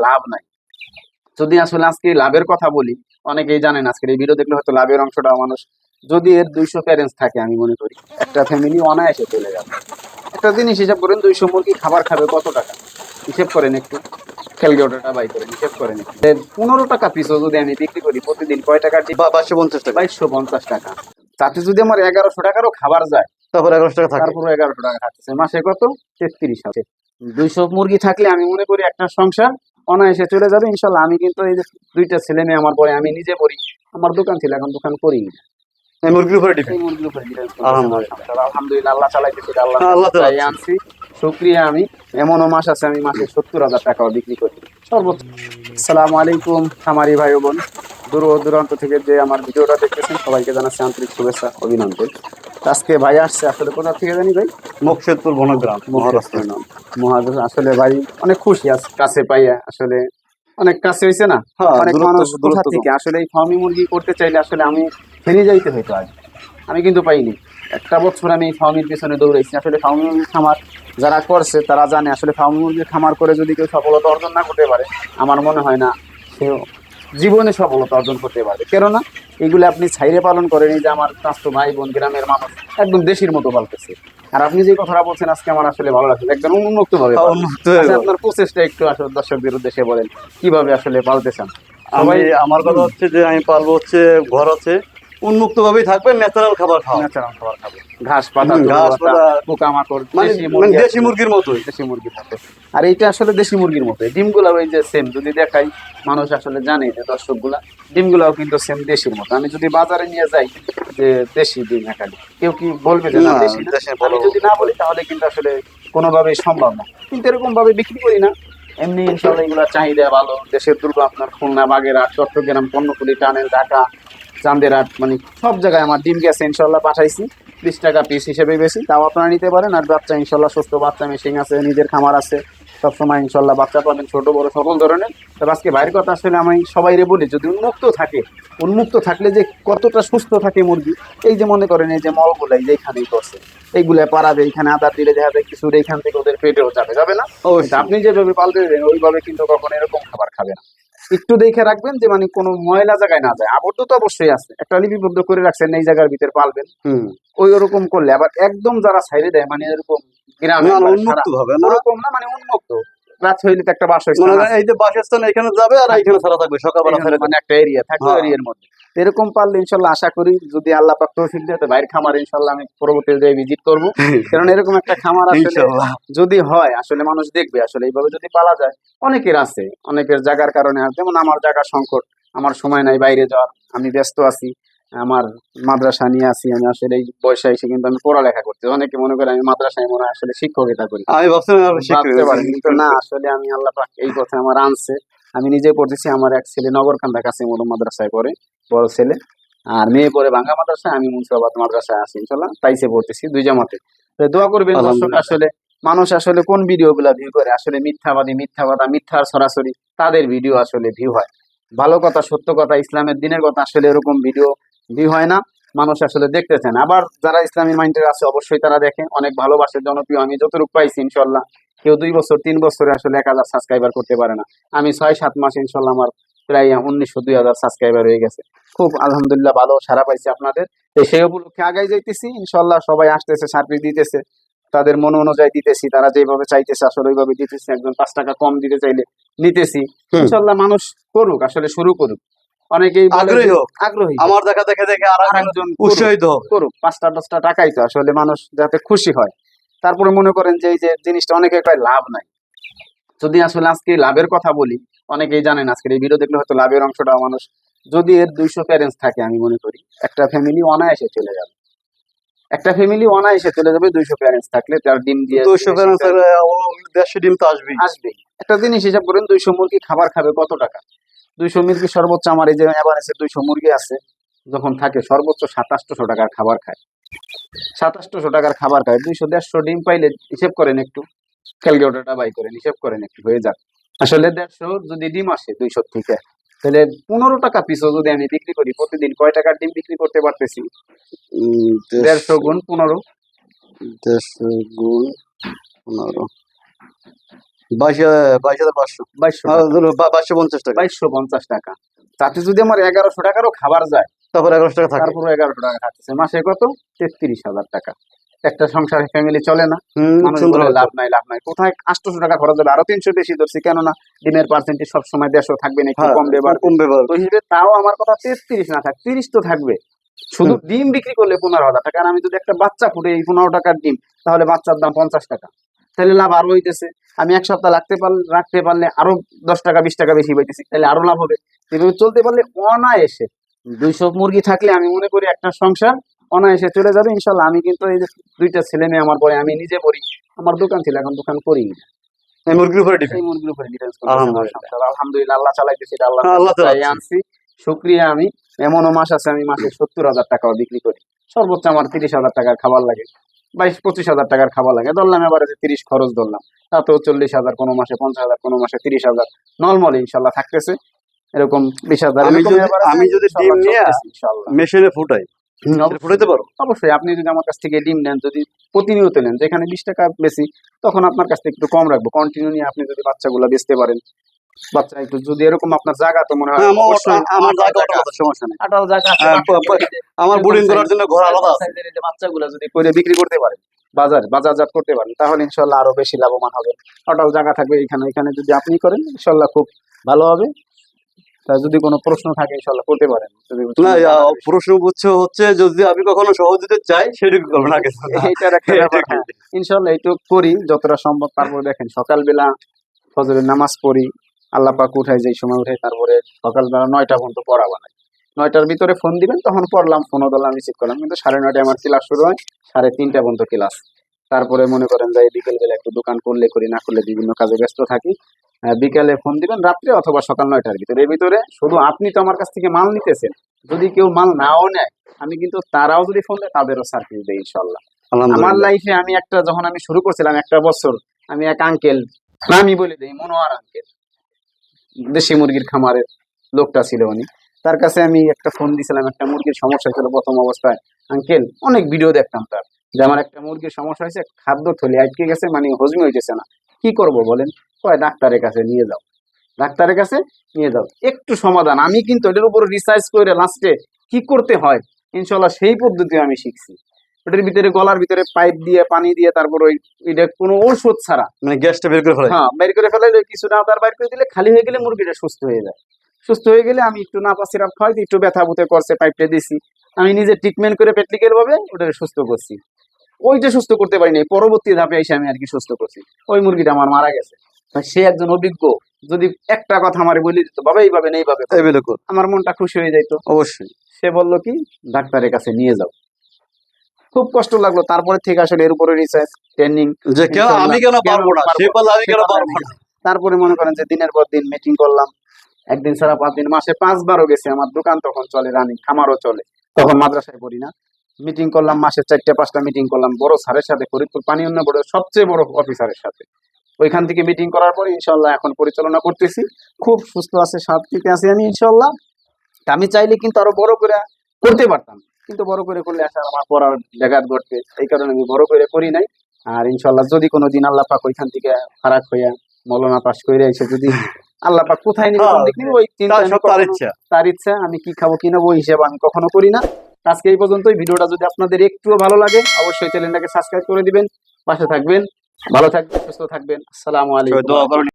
লাভ নাই। যদি আসলে আজকে লাভের কথা বলি, অনেকেই জানেন আজকের এই ভিডিও দেখলে হয়তো লাভের অংশটা মানুষ, যদি এর 200 প্যারেন্টস থাকে আমি মনে করি একটা ফ্যামিলি অনায়াসে চলে যাবে। একটা জিনিস হিসাব করেন, 200 মুরগি খাবার খাবে কত টাকা, হিসেব করেন একটু, ক্যালকুলেটরটা বাই করেন, হিসেব করেন একটু। 15 টাকা পিসও যদি আমি বিক্রি করি প্রতিদিন কয় টাকা? 2250 টাকা। 2250 টাকা। তাতে যদি আমার 1100 টাকারও খাবার যায়, তারপর 1100 টাকা থাকে। তারপরে 1100 টাকা থাকতেছে, মাসে কত? 33 আছে। 200 মুরগি থাকলে আমি মনে করি একটা সংসার অনায়াসে চলে যাবে ইনশাল্লাহ। আমি কিন্তু এই যে 2টা ছেলে মেয়ে আমার পরে, আমি নিজে পড়ি, আমার দোকান ছিল, এখন দোকান করি না। এই মুরগির উপরে এই ডিপেন্ড। মুরগির উপরে depend করতেছে আমার আলহামদুলিল্লাহ। সংসার। আলহামদুলিল্লাহ, আল্লাহ চালাইতেছে, আল্লাহ আল্লাহ চাই চালাচ্ছে। আনছি, শুকরিয়া। আমি এমনও মাস আছে আমি মাসে 70,000 টাকাও বিক্রি করি সর্বোচ্চ। আসসালামু আলাইকুম খামারি ভাই ও বোন, দূর ও দূরান্ত থেকে যে আমার ভিডিওটা দেখতেছেন সবাইকে জানাচ্ছি আন্তরিক শুভেচ্ছা, অভিনন্দন। তো আজকে ভাই আসছে আসলে কোথা থেকে জানি ভাই? মুকশেদপুর বনগ্রাম, মহারাষ্ট্র। মহারাষ্ট্র। আসলে ভাই অনেক খুশি কাছে পাইয়া, আসলে অনেক কাছে হয়েছে না। হ্যাঁ, অনেক মানুষ কোথা দূরত্ব থেকে কম। আসলে এই ফার্মি মুরগি করতে চাইলে আসলে আমি ফেনে যাইতে হইতো আগে, আমি কিন্তু পাইনি। একটা বছর আমি এই ফার্মির পিছনে দৌড়াইছি। আসলে ফার্মি মুরগির খামার যারা করছে তারা জানে, আসলে ফার্মি মুরগির খামার করে যদি কেউ সফলতা অর্জন না করতে পারে, আমার মনে হয় না সে জীবনে সফলতা অর্জন করতে পারবে। কেননা এগুলো আপনি ছাইরে পালন করেন, এই যে আমার স্বাস্থ্য ভাই বোন গ্রামের মানুষ একদম দেশির মতো পালতেছে। আর আপনি যে কথাটা বলছেন আজকে আমার আসলে ভালো লাগছে, একদম উন্মুক্ত ভাবে হ্যাঁ, পালন। উন্মুক্ত হয়ে আচ্ছা, যাবে। আপনার প্রচেষ্টা একটু আসলে দর্শকদের উদ্দেশ্যে বলেন, কিভাবে আসলে পালতে চান আমি সবাই? আমার কথা হচ্ছে যে আমি পালবো হচ্ছে ঘর আছে, উন্মুক্ত ভাবেই থাকবে, ন্যাচারাল খাবার খাওয়া। ন্যাচারাল খাবার খাবে, ঘাস পাতা, ঘাস তরুলতা, পাতা, পোকামাকড়, মানে দেশি মানে মুরগি দেশি আসলে মুরগির মতোই। দেশি মুরগির মতো। আর এইটা আসলে দেশি মুরগির মতো, ডিমগুলা ওই যে সেম যদি দেখাই, মানুষ আসলে জানে যে দর্শক গুলা, ডিমগুলাও কিন্তু সেম দেশির মতো। আমি যদি বাজারে নিয়ে যাই যে দেশি ডিম একালি, কেউ কি বলবে যে না না, দেশি না? দেশে আমি বলো। যদি না বলি তাহলে কিন্তু আসলে কোনোভাবেই সম্ভব না। কিন্তু এরকম ভাবে বিক্রি করি না, এমনি ইনশাল্লাহ এগুলা চাহিদা ভালো। দেশের দুর্গ আপনার খুলনা, বাগেরহাট, চট্টগ্রাম, কর্ণফুলী, টানেল, ঢাকা, চান্দেরহাট, মানে সব জায়গায় আমার ডিম গেছে ইনশাল্লাহ, পাঠাইছি। 20 টাকা পিস হিসেবে বেশি, তাও আপনারা নিতে পারেন। আর বাচ্চা ইনশাল্লাহ সুস্থ বাচ্চা, মেশিন আছে, নিজের খামার আছে, সবসময় ইনশাল্লাহ বাচ্চা পাবেন, ছোট বড় সকল ধরনের। তবে আজকে বাইরের কথা আসলে আমি সবাইরে বলি, যদি উন্মুক্ত থাকে, উন্মুক্ত থাকলে যে কতটা সুস্থ থাকে মুরগি। এই যে মনে করেন এই যে মলগুলাই যে এখানেই করছে, এইগুলা পারাবে, এখানে আদার দিলে দেখা যায় কিছু এইখান থেকে ওদের পেটেও যাবে, যাবে না? কিন্তু অবশ্যই। আপনি যেভাবে পালতে দেবেন ওইভাবে কিন্তু কখনো এরকম খাবার খাবে না। একটু দেখে রাখবেন যে মানে কোনো ময়লা জায়গায় না যায়। আবদ্ধ তো অবশ্যই আছে, একটা লিপিবদ্ধ করে রাখছেন এই জায়গার ভিতরে পালবেন, হুম। ওই ওরকম করলে আবার একদম যারা ছাইড়ে দেয়, মানে এরকম গ্রামে না, না, একবারে সারা, উন্মুক্ত ভাবে না। ওরকম না, মানে উন্মুক্ত। রাত হইলে তো একটা মনে বাসস্থান করেন আছে, এই যে বাসস্থান এখানে যাবে আর থাকবে, এখানে ছাড়া থাকবে, সকালবেলা এইখানে ছেড়ে মানে দেবে। একটা এরিয়া থাকবে, হ্যাঁ, এরিয়ার মধ্যে। তো এরকম পারলে ইনশাল্লাহ আশা করি, যদি আল্লাহ পাক তৌফিক দেয়, তো বাইরের খামার ইনশাল্লাহ আমি পরবর্তীতে যাই ভিজিট করবো। কারণ এরকম একটা খামার আসলে ইনশাল্লাহ। যদি হয়, আসলে মানুষ দেখবে আসলে এইভাবে যদি পালা যায়। অনেকের আছে, অনেকের জায়গার কারণে, আর যেমন আমার জায়গা সংকট, আমার সময় নাই বাইরে যাওয়ার, আমি ব্যস্ত আছি, আমার মাদ্রাসা নিয়ে আছি, আমি আসলে এই বয়সে এসে কিন্তু আমি পড়ালেখা করতে, অনেকে মনে করে আমি মাদ্রাসায় মনে হয় আসলে শিক্ষকতা করি, আমি ভাবছিলাম আপনি ভাবতে শিক্ষক। পারেন। কিন্তু না, আসলে আমি আল্লাহ পাক এই পথে আমার আনছে, আমি নিজে পড়তেছি। আমার এক ছেলে নগরকান্দা কাছে মতো মাদ্রাসায় পড়ে, বড় ছেলে। আর মেয়ে পড়ে ভাঙ্গা মাদ্রাসায়, আমি মুন্সিপাবাদ মাদ্রাসায় আছি ইনশাল্লাহ, তাইসে পড়তেছি, দুই জামাতে। তো দোয়া করবেন দর্শক। আলহামদুলিল্লাহ। আসলে মানুষ আসলে কোন ভিডিও গুলা ভিউ করে, আসলে মিথ্যাবাদী, মিথ্যাবাদা, মিথ্যার সরাসরি তাদের ভিডিও আসলে ভিউ হয়। ভালো কথা, সত্য কথা, ইসলামের দিনের কথা আসলে এরকম ভিডিও ভিউ হয় না, মানুষ আসলে দেখতে চায় না। আবার যারা ইসলামী মাইন্ডের আছে অবশ্যই তারা দেখে, অনেক ভালোবাসে, জনপ্রিয়। আমি যতটুকু পাইছি ইনশাল্লাহ, কেউ 2 বছর 3 বছরে আসলে 1000 সাবস্ক্রাইবার করতে পারে না, আমি 6-7 মাসে ইনশাল্লাহ আমার প্রায় 1900-2000 সাবস্ক্রাইবার হয়ে গেছে। খুব আলহামদুলিল্লাহ ভালো সারা পাইছি আপনাদের। তো সেই উপলক্ষে আগাই যাইতেছি ইনশাল্লাহ, সবাই আসতেছে, সার্ভিস দিতেছে, তাদের মন অনুযায়ী দিতেছি, তারা যেভাবে চাইতেছে আসলে ওইভাবে দিতেছি। একজন 5 টাকা কম দিতে চাইলে নিতেছি। হুম। ইনশাল্লাহ মানুষ করুক, আসলে শুরু করুক। অনেকেই বলে আগ্রহী যে হোক, আগ্রহী, আমার দেখা দেখে দেখে আর আর একজন একজন করুক, উৎসাহিত হবে। করুক। 5-10 টাকাই তো আসলে মানুষ যাতে খুশি হয়। তারপরে মনে করেন যে এই যে জিনিসটা অনেকে কয় লাভ নাই। যদি আসলে আজকে লাভের কথা বলি, অনেকেই জানেন আজকের এই ভিডিও দেখলে হয়তো লাভের অংশটা মানুষ, যদি এর 200 প্যারেন্টস থাকে আমি মনে করি একটা ফ্যামিলি অনায়াসে চলে যাবে। একটা ফ্যামিলি অনায়াসে চলে যাবে 200 প্যারেন্টস থাকলে, তার ডিম দিয়ে 200 ব্যালেন্স 150 ডিম তো আসবেই। আসবেই। একটা জিনিস হিসাব করেন, 200 মুরগি খাবার খাবে কত টাকা? 200 মুরগি সর্বোচ্চ, আমার এই যে এভারেজে 200 মুরগি আছে, যখন থাকে সর্বোচ্চ 2700 টাকার খাবার খায়। 2700 টাকার খাবার খায়, 200-150 ডিম পাইলে হিসেব করেন একটু, ক্যালকুলেটরটা বাই করেন, হিসেব করেন একটু, হয়ে যাক। আসলে 150 যদি ডিম আসে 200 থেকে, তাহলে 15 টাকা পিসও যদি আমি বিক্রি করি, প্রতিদিন কয় টাকার ডিম বিক্রি করতে পারতেছি? 150 গুণ 15, 150 গুণ 15, 22,500 2250 টাকা। 2250 টাকা। তাতে যদি আমার 1100 টাকারও খাবার যায়, তারপর 1100 টাকা থাকে। তারপরে 1100 টাকা থাকতেছে, মাসে কত? 33,000 টাকা। একটা সংসারে ফ্যামিলি চলে না। মানুষ সুন্দর বলে হতো। লাভ নাই, কোথায় 800 টাকা খরচ হবে, আরো 300 বেশি ধরছি, কেননা ডিমের পার্সেন্টেজ সবসময় 150 থাকবে না, একটু হ্যাঁ, কমবে বাড়বে। কমবে বাড়বে। তো হিসেবে তাও আমার কথা 33 না থাক, 30 তো থাকবে। শুধু ডিম বিক্রি করলে 15,000 টাকা, আর আমি যদি একটা বাচ্চা ফুটে এই 15 টাকার ডিম, তাহলে বাচ্চার দাম 50 টাকা, তাহলে লাভ আরো হইতেছে। আমি এক সপ্তাহ রাখতে পারলে আরো 10 টাকা 20 টাকা বেশি পাইতেছি, তাহলে আরো লাভ হবে। এভাবে চলতে পারলে অনায়াসে 200 মুরগি থাকলে আমি মনে করি একটা সংসার অনায়াসে চলে যাবে ইনশাল্লাহ। আমি কিন্তু এই যে 2টা ছেলে মেয়ে আমার পরে, আমি নিজে পড়ি, আমার দোকান ছিল, এখন দোকান করি না। এই মুরগির উপরে ডিপেন্ড। এই মুরগির উপরে ডিপেন্ড করে আলহামদুলিল্লাহ। আলহামদুলিল্লাহ, আল্লাহ চালাইতেছি, এটা আল্লাহ আল্লাহ চালাই চালাচ্ছে। আনছি। শুকরিয়া। আমি এমনও মাস আছে আমি মাসে 70,000 টাকাও বিক্রি করি। সর্বোচ্চ আমার 30,000 টাকার খাবার লাগে, 22-25,000 টাকার খাবার লাগে, ধরলাম এবারে যে 30 খরচ ধরলাম, তাতেও 40,000, কোনো মাসে 50,000, কোনো মাসে 30,000, নর্মালি ইনশাল্লাহ থাকতেছে এরকম 20,000। আমি যদি ডিম নিয়ে ইনশাল্লাহ মেশিনে ফুটাই, ফুটাইতে পারো? অবশ্যই। আপনি যদি আমার কাছ থেকে ডিম নেন, যদি প্রতিনিয়ত নেন, যেখানে 20 টাকা বেশি, তখন আপনার কাছ থেকে একটু কম রাখবো। কন্টিনিউ নিয়ে আপনি যদি বাচ্চাগুলো বেচতে পারেন, বাচ্চা একটু যদি এরকম আপনার জায়গা তো মনে হয়, হ্যাঁ, অবশ্যই আমার জায়গা আছে, সমস্যা নেই। আটাল জায়গা আছে, হ্যাঁ, বাচ্চা আমার বোর্ডিং করার জন্য ঘর আলাদা আছে। সাইজের এই যে বাচ্চাগুলো যদি করে বিক্রি করতে পারেন, বাজারজাত করতে পারেন, তাহলে ইনশাল্লাহ আরো বেশি লাভবান হবে। টোটাল জায়গা থাকবে এখানে যদি আপনি করেন, ইনশাল্লাহ খুব ভালো হবে। তা যদি কোনো প্রশ্ন থাকে ইনশাল্লাহ করতে পারেন। যদি না, প্রশ্ন হচ্ছে যদি আমি কখনো সহজ দিতে চাই, সেটুকু করবেন আগে। এইটার একটা ব্যাপার, হ্যাঁ, ইনশাল্লাহ এইটুকু করি যতটা সম্ভব। তারপর দেখেন সকালবেলা ফজরের নামাজ পড়ি, আল্লাহ পাক উঠাই, যেই সময় উঠে, তারপরে সকালবেলা 9টা পর্যন্ত পড়া বানাই। 9টার ভিতরে ফোন দিবেন, তখন পড়লাম, ফোনও ধরলাম, রিসিভ করলাম। কিন্তু 9:30 আমার ক্লাস শুরু হয়, 3:30 পর্যন্ত ক্লাস। তারপরে মনে করেন যে বিকেল বেলা একটু দোকান করলে করি, না করলে বিভিন্ন কাজে ব্যস্ত থাকি। বিকালে ফোন দিবেন, রাত্রে অথবা সকাল 9টার ভিতরে। এর ভিতরে শুধু আপনি তো আমার কাছ থেকে মাল নিতেছেন, যদি কেউ মাল নাও নেয়, আমি কিন্তু তারাও যদি ফোন দেয়, তাদেরও সার্ভিস দেয় ইনশাল্লাহ। আমার লাইফে আমি যখন আমি শুরু করছিলাম 1টা বছর, আমি এক আঙ্কেল, আমি বলে দিই, মনোয়ার আঙ্কেল, দেশি মুরগির খামারের লোকটা ছিল উনি, তার কাছে আমি একটা ফোন দিয়েছিলাম। একটা মুরগির সমস্যা ছিল প্রথম অবস্থায়। আঙ্কেল, অনেক ভিডিও দেখতাম তার, যে আমার একটা মুরগির সমস্যা হয়েছে, খাদ্য থলি আটকে গেছে, মানে হজমি হইতেছে না, কি করব বলেন? কয় ডাক্তারের কাছে নিয়ে যাও, ডাক্তারের কাছে নিয়ে যাও, একটু সমাধান। আমি কিন্তু এটার উপর রিসার্চ করে লাস্টে কি করতে হয় ইনশাল্লাহ সেই পদ্ধতি আমি শিখছি। ওটার ভিতরে গলার ভিতরে পাইপ দিয়ে পানি দিয়ে, তারপর ওইটা কোনো ঔষধ ছাড়া, মানে গ্যাসটা বের করে ফেলে। হ্যাঁ, বের করে ফেলাইলে কিছু না, তার বাইর করে দিলে খালি হয়ে গেলে মুরগিটা সুস্থ হয়ে যায়। সুস্থ হয়ে গেলে আমি একটু নাপা সিরাপ খাওয়াই, একটু ব্যথা বুতে করছে, পাইপটা দিছি, আমি নিজে ট্রিটমেন্ট করে প্র্যাকটিক্যাল ভাবে ওটা সুস্থ করছি। ওইটা সুস্থ করতে পারিনি, পরবর্তী ধাপে এসে আমি আর কি সুস্থ করছি। ওই মুরগিটা আমার মারা গেছে। সে একজন অভিজ্ঞ, যদি একটা কথা আমার বলে দিত, বাবা এইভাবে নেই, এইভাবে করো, আমার মনটা খুশি হয়ে যাইতো। অবশ্যই। সে বললো কি, ডাক্তারের কাছে নিয়ে যাও। খুব কষ্ট লাগলো। তারপরে থেকে আসলে এর উপরে রিসার্চ ট্রেনিং, যে কেন আমি কেন পারবো না, সে পারলে আমি কেন পারবো না। তারপরে মনে করেন যে দিনের পর দিন মিটিং করলাম, একদিন ছাড়া 5 দিন, মাসে 5বারও গেছে। আমার দোকান তখন চলে, রানিং খামারও চলে, তখন মাদ্রাসায় পড়ি না। মিটিং করলাম, মাসে 4টা-5টা মিটিং করলাম, বড় স্যারের সাথে, ফরিদপুর পানি উন্নয়ন বোর্ডের সবচেয়ে বড় অফিসারের সাথে। ওইখান থেকে মিটিং করার পরে ইনশাল্লাহ এখন পরিচালনা করতেছি, খুব সুস্থ আছে, শান্তিতে আছি আমি ইনশাল্লাহ। আমি চাইলে কিন্তু আরো বড় করে করতে পারতাম, কিন্তু বড় করে করলে আসলে আমার পড়ার ব্যাঘাত ঘটবে, এই কারণে আমি বড় করে করি নাই। আর ইনশাল্লাহ যদি কোনো দিন আল্লাহ পাক ওইখান থেকে ফারাক হইয়া মৌলানা পাশ করে এসে যদি আল্লাহ পাক কোথায় নিবে, ওই চিন্তা, তার ইচ্ছা। আমি কি খাবো কি নেবো হিসেবে আমি কখনো করি না। আজকে এই পর্যন্তই। ভিডিওটা যদি আপনাদের একটুও ভালো লাগে, অবশ্যই চ্যানেলটাকে সাবস্ক্রাইব করে দিবেন, পাশে থাকবেন, ভালো থাকবেন, সুস্থ থাকবেন। আসসালামু আলাইকুম।